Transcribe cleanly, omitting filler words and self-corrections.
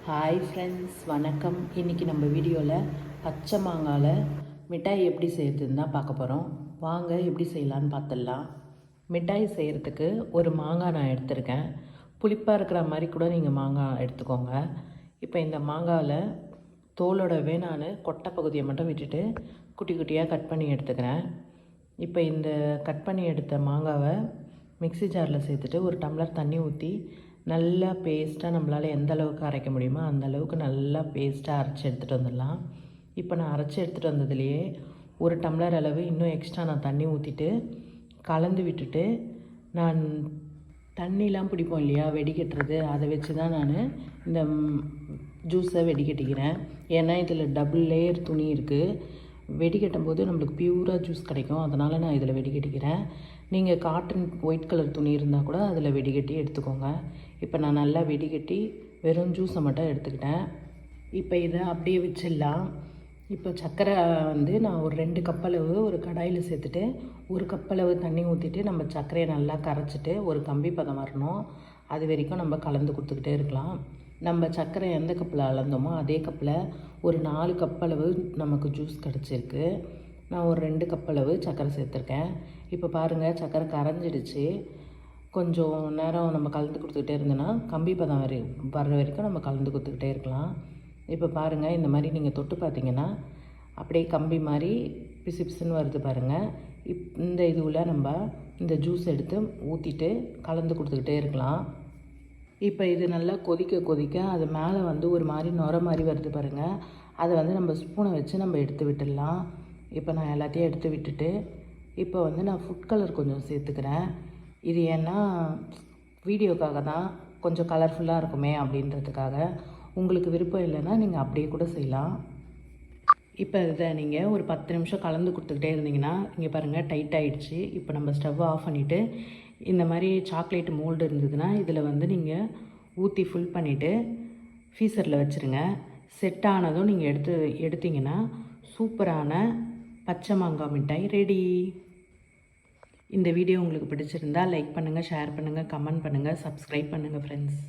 Hi friends, வணக்கம். இன்றைக்கி நம்ம வீடியோவில் பச்சை மாங்காயில் மிட்டாய் எப்படி செய்கிறதுன்னு தான் பார்க்க போகிறோம். வாங்க எப்படி செய்யலான்னு பார்த்துடலாம். மிட்டாய் செய்கிறதுக்கு ஒரு மாங்காய் நான் எடுத்திருக்கேன். புளிப்பாக இருக்கிற மாதிரி கூட நீங்கள் மாங்காய் எடுத்துக்கோங்க. இப்போ இந்த மாங்காயில் தோலோடவே நான் கொட்டை பகுதியை மட்டும் விட்டுட்டு குட்டி குட்டியாக கட் பண்ணி எடுத்துக்கிறேன். இப்போ இந்த கட் பண்ணி எடுத்த மாங்காவை மிக்ஸி ஜாரில் சேர்த்துட்டு ஒரு டம்ளர் தண்ணி ஊற்றி நல்லா பேஸ்ட்டாக நம்மளால் எந்த அளவுக்கு அரைக்க முடியுமோ அந்த அளவுக்கு நல்லா பேஸ்ட்டாக அரைச்சி எடுத்துகிட்டு வந்துடலாம். இப்போ நான் அரைச்சி எடுத்துகிட்டு வந்ததுலேயே ஒரு டம்ளர் அளவு இன்னும் எக்ஸ்ட்ரா நான் தண்ணி ஊற்றிட்டு கலந்து விட்டுட்டு, நான் தண்ணிலாம் பிடிப்போம் இல்லையா வெடிக்கட்டுறது, அதை வச்சு தான் நான் இந்த ஜூஸை வெடிக்கட்டிக்கிறேன். ஏன்னா இதில் டபுள் லேயர் துணி இருக்குது. வெடிக்கட்டும் போது நம்மளுக்கு பியூராக ஜூஸ் கிடைக்கும். அதனால் நான் இதில் வெடிக்கட்டிக்கிறேன். நீங்கள் காட்டன் ஒயிட் கலர் துணி இருந்தால் கூட அதில் வெடிகட்டி எடுத்துக்கோங்க. இப்போ நான் நல்லா வெடிகட்டி வெறும் ஜூஸை மட்டும் எடுத்துக்கிட்டேன். இப்போ இதை அப்படியே வச்சிடலாம். இப்போ சர்க்கரை நான் ஒரு 2 கப்பளவு ஒரு கடாயில் சேர்த்துட்டு 1 கப்பளவு தண்ணி ஊற்றிட்டு நம்ம சர்க்கரையை நல்லா கரைச்சிட்டு ஒரு கம்பி பதம் வரணும். அது வரைக்கும் நம்ம கலந்து கொடுத்துக்கிட்டே இருக்கலாம். நம்ம சர்க்கரை எந்த கப்பில் அளந்தோமோ அதே கப்பில் ஒரு 4 கப்பளவு நமக்கு ஜூஸ் கிடச்சிருக்கு. நான் ஒரு 2 கப்பளவு சர்க்கரை சேர்த்துருக்கேன். இப்போ பாருங்கள், சர்க்கரை கரைஞ்சிடுச்சு. கொஞ்சம் நேரம் நம்ம கலந்து கொடுத்துக்கிட்டே இருந்தோன்னா கம்பி பதம் வர்ற வரைக்கும் நம்ம கலந்து கொடுத்துக்கிட்டே இருக்கலாம். இப்போ பாருங்கள், இந்த மாதிரி நீங்கள் தொட்டு பார்த்தீங்கன்னா அப்படியே கம்பி மாதிரி பிசு பிசுன்னு வருது பாருங்கள். இந்த இதுவில் நம்ம இந்த ஜூஸ் எடுத்து ஊற்றிட்டு கலந்து கொடுத்துக்கிட்டே இருக்கலாம். இப்போ இது நல்லா கொதிக்க கொதிக்க அது மேலே ஒரு மாதிரி நுர மாதிரி வருது பாருங்கள். அதை நம்ம ஸ்பூனை வச்சு நம்ம எடுத்து விட்டுடலாம். இப்போ நான் எல்லாத்தையும் எடுத்து விட்டுட்டு இப்போ நான் ஃபுட் கலர் கொஞ்சம் சேர்த்துக்கிறேன். இது ஏன்னா வீடியோக்காக தான், கொஞ்சம் கலர்ஃபுல்லாக இருக்குமே அப்படின்றதுக்காக. உங்களுக்கு விருப்பம் இல்லைன்னா நீங்கள் அப்படியே கூட செய்யலாம். இப்போ இதை நீங்கள் ஒரு 10 நிமிஷம் கலந்து கொடுத்துக்கிட்டே இருந்தீங்கன்னா இங்கே பாருங்கள் டைட் ஆகிடுச்சு. இப்போ நம்ம ஸ்டவ் ஆஃப் பண்ணிவிட்டு இந்த மாதிரி சாக்லேட் மோல்டு இருந்ததுன்னா இதில் நீங்கள் ஊற்றி ஃபுல் பண்ணிவிட்டு ஃப்ரீசரில் வச்சுருங்க. செட் ஆனதும் நீங்கள் எடுத்திங்கன்னா சூப்பரான பச்சை மாங்காய் மிட்டாய் ரெடி. இந்த வீடியோ உங்களுக்கு பிடிச்சிருந்தால் லைக் பண்ணுங்கள், ஷேர் பண்ணுங்கள், கமெண்ட் பண்ணுங்கள், சப்ஸ்கிரைப் பண்ணுங்கள் ஃப்ரெண்ட்ஸ்.